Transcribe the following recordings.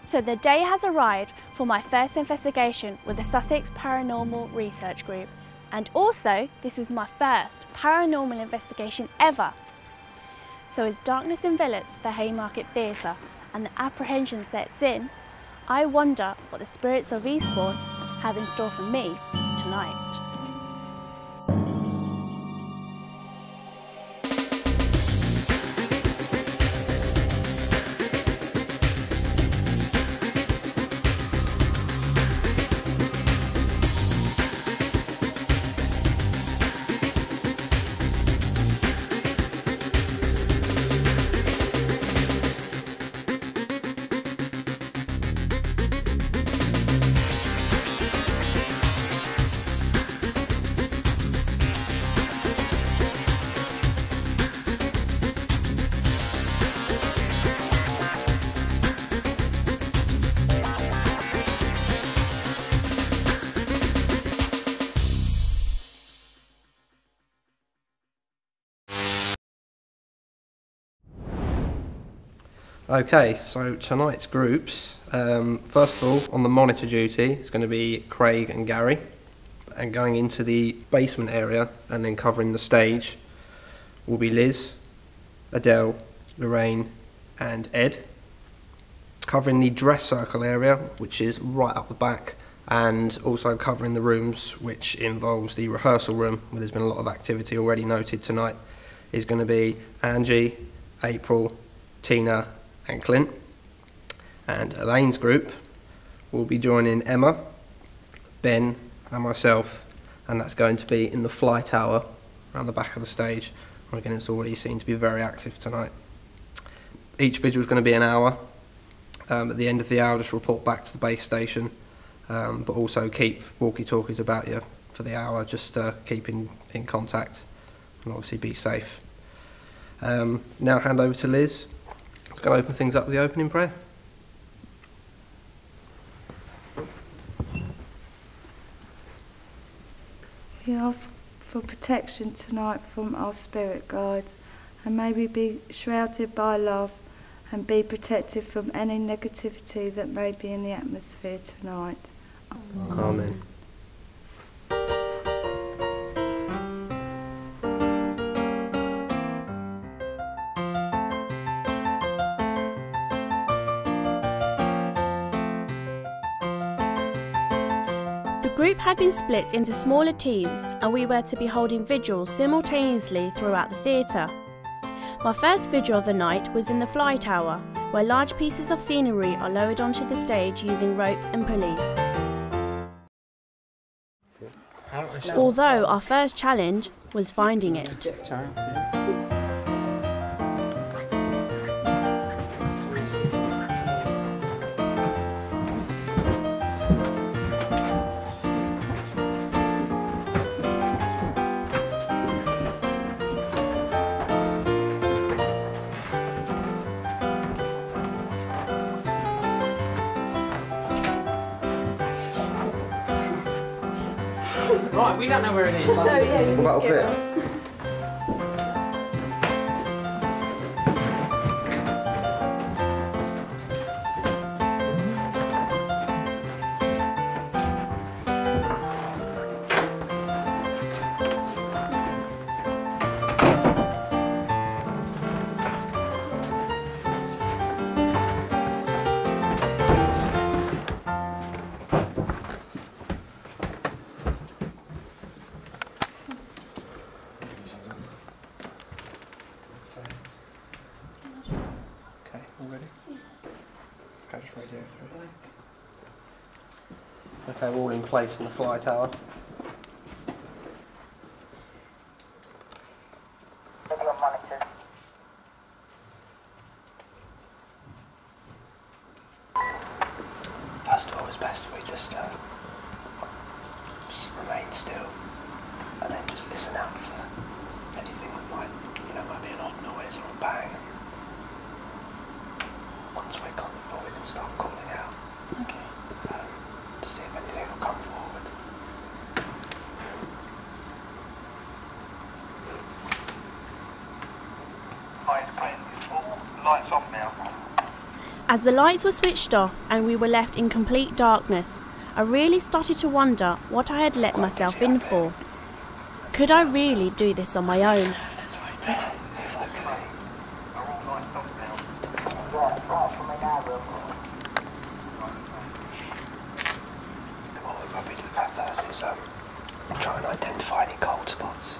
So the day has arrived for my first investigation with the Sussex Paranormal Research Group, and also this is my first paranormal investigation ever. So as darkness envelops the Haymarket Theatre and the apprehension sets in, I wonder what the spirits of Eastbourne have in store for me tonight. Okay, so tonight's groups, first of all, on the monitor duty, it's going to be Craig and Gary, and going into the basement area and then covering the stage will be Liz, Adele, Lorraine and Ed. Covering the dress circle area, which is right up the back, and also covering the rooms, which involves the rehearsal room, where there's been a lot of activity already noted tonight, is going to be Angie, April, Tina and Clint. And Elaine's group will be joining Emma, Ben and myself, and that's going to be in the fly tower around the back of the stage, where again it's already seen to be very active tonight. Each vigil is going to be an hour. At the end of the hour, just report back to the base station, but also keep walkie-talkies about you for the hour, just to keep in contact and obviously be safe. Now hand over to Liz. I'm going to open things up with the opening prayer. We ask for protection tonight from our spirit guides, and may we be shrouded by love and be protected from any negativity that may be in the atmosphere tonight. Amen. The group had been split into smaller teams, and we were to be holding vigils simultaneously throughout the theatre. My first vigil of the night was in the fly tower, where large pieces of scenery are lowered onto the stage using ropes and pulleys. Although our first challenge was finding it. Right, we don't know where it is. What about up here? Okay, we're all in place in the fly tower. First of all, it's best we just remain still and then just listen out for anything that might be an odd noise or a bang. Once we're comfortable, we can start calling out. Okay. To see if anything will come forward. Hi, it's Clint. All lights off now. As the lights were switched off and we were left in complete darkness, I really started to wonder what I had let myself in for. Could I really do this on my own? Try and identify any cold spots.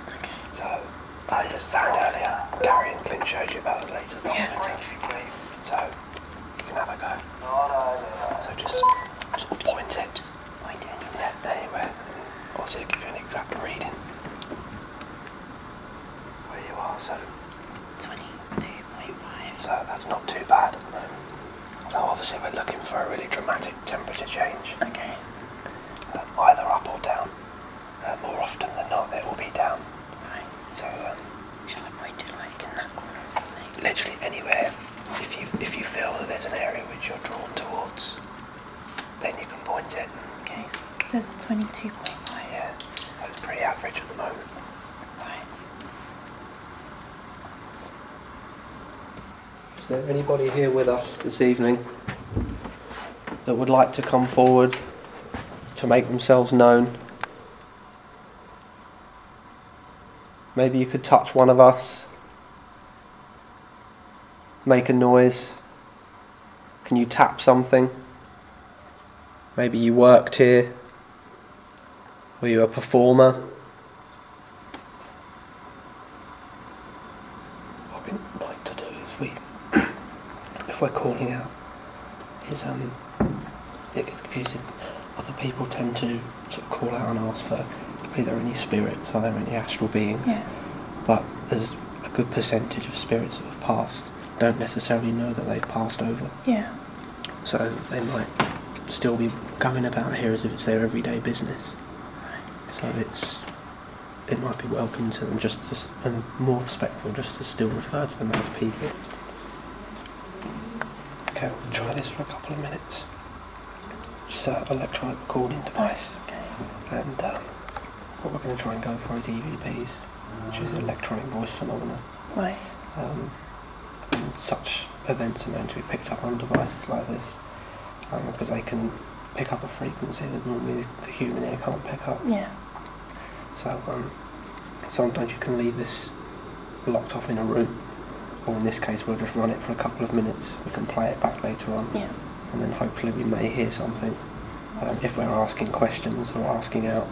Okay. So, I understand earlier, Garry and Clint showed you about the laser thermometer. So, you can have a go. So just point it. Just point it. Yeah, anywhere. Also give you an exact reading. Where you are, so 22.5. So that's not too bad. So obviously we're looking for a really dramatic temperature change. Okay. Either up or down. More often than not, it will be down. Right. So, shall I point it like in that corner or something? Literally anywhere. If you feel that there's an area which you're drawn towards, then you can point it. Okay. So it says 22.5. Yeah. So it's pretty average at the moment. Right. Is there anybody here with us this evening that would like to come forward to make themselves known? Maybe you could touch one of us, make a noise. Can you tap something? Maybe you worked here. Were you a performer? What we'd like to do if we're calling out is it gets confusing. Other people tend to sort of call out and ask for either any spirits or there any astral beings, but there's a good percentage of spirits that have passed don't necessarily know that they've passed over. Yeah. So they might still be going about here as if it's their everyday business. Right. So it might be welcome to them and more respectful just to still refer to them as people. Okay, we'll try this for a couple of minutes. It's an electronic recording device. Okay. And what we're going to try and go for is EVPs, which is electronic voice phenomena. Right. And such events are meant to be picked up on devices like this, because they can pick up a frequency that normally the human ear can't pick up. Yeah. So sometimes you can leave this locked off in a room, or in this case we'll just run it for a couple of minutes. We can play it back later on. Yeah. And then hopefully we may hear something. If we're asking questions or asking out,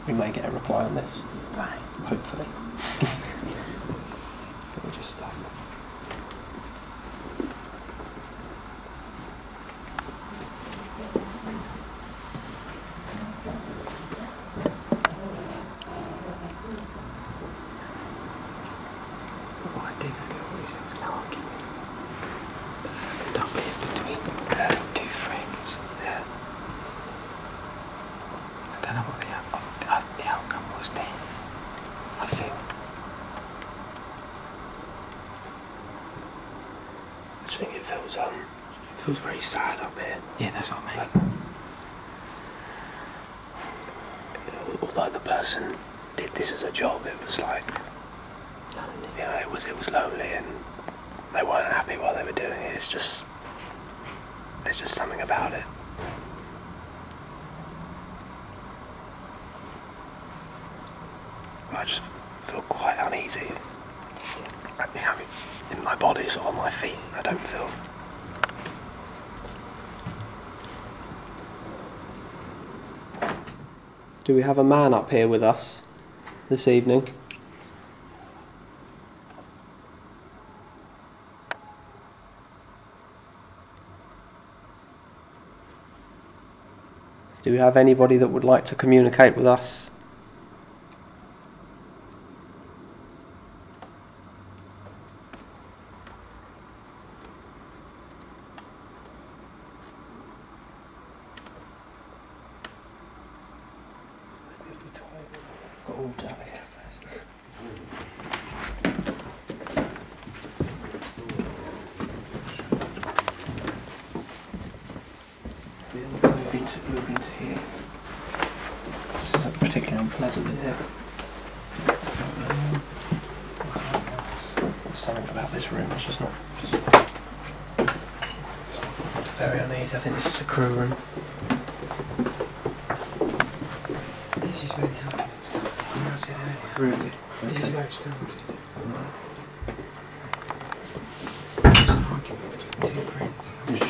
we may get a reply on this. Right. Hopefully. So we'll just stop. I do feel these things can argue. Don't be between two friends. Yeah. I don't know what the outcome was then. I just think it feels very sad up here. Yeah, that's what I mean. Although the person did this as a job, it was like, you know, it was lonely and they weren't happy while they were doing it. It's just something about it. I just feel quite uneasy. You know, in my body, sort of on my feet. I don't feel. Do we have a man up here with us this evening? Do we have anybody that would like to communicate with us? Moving to here. This is particularly unpleasant here. There's something about this room, it's just not. very uneasy. I think this is the crew room. This is where the argument started. You know, I said earlier. Really? This is where it started. It's an argument between two friends. I'm sure.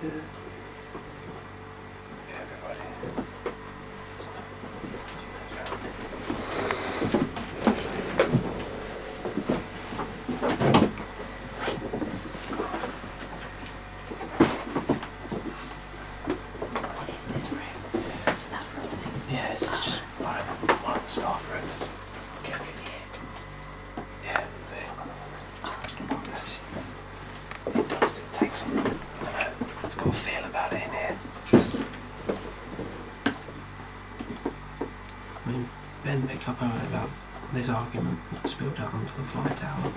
Yeah. Everybody. What is this room? Staff room, I think. Yeah, it's just one of the staff rooms. Get in here. Yeah, it does. It takes on. I don't know. It's got a feel about it in here. I mean, Ben picked up earlier about this argument that spilled out onto the fly tower.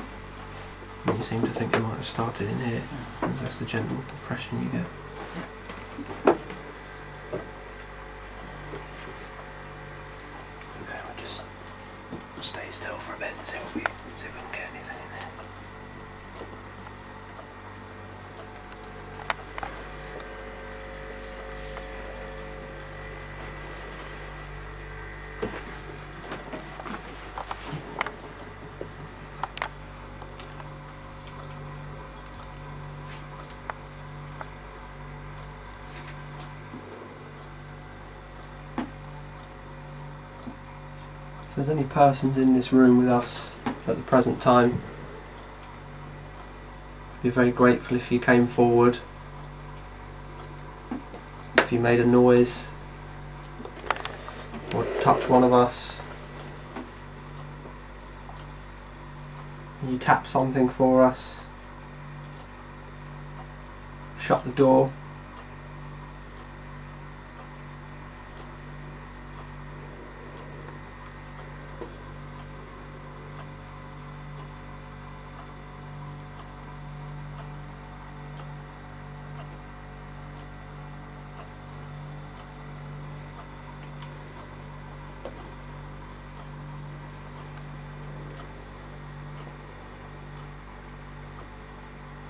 And you seem to think it might have started in here. That's the general impression you get. Okay, we'll just stay still for a bit and see if we can get anything in there. If there's any persons in this room with us at the present time, I'd be very grateful if you came forward, if you made a noise or touched one of us, you tap something for us, shut the door.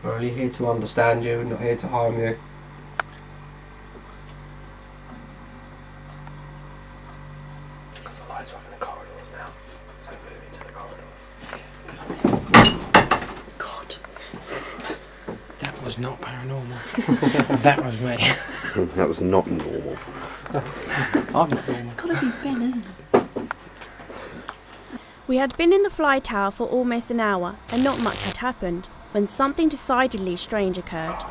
We're only here to understand you, we're not here to harm you. Because the lights off in the corridors now, so move into the corridors. God. That was not paranormal. That was me. That was not normal. I'm not normal. It's gotta be Ben, isn't it? We had been in the fly tower for almost an hour and not much had happened when something decidedly strange occurred.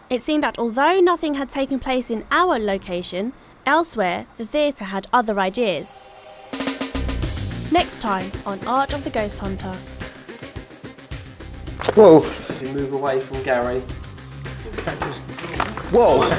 It seemed that although nothing had taken place in our location, elsewhere the theatre had other ideas. Next time on Art of the Ghost Hunter. Whoa! We move away from Garry. Whoa!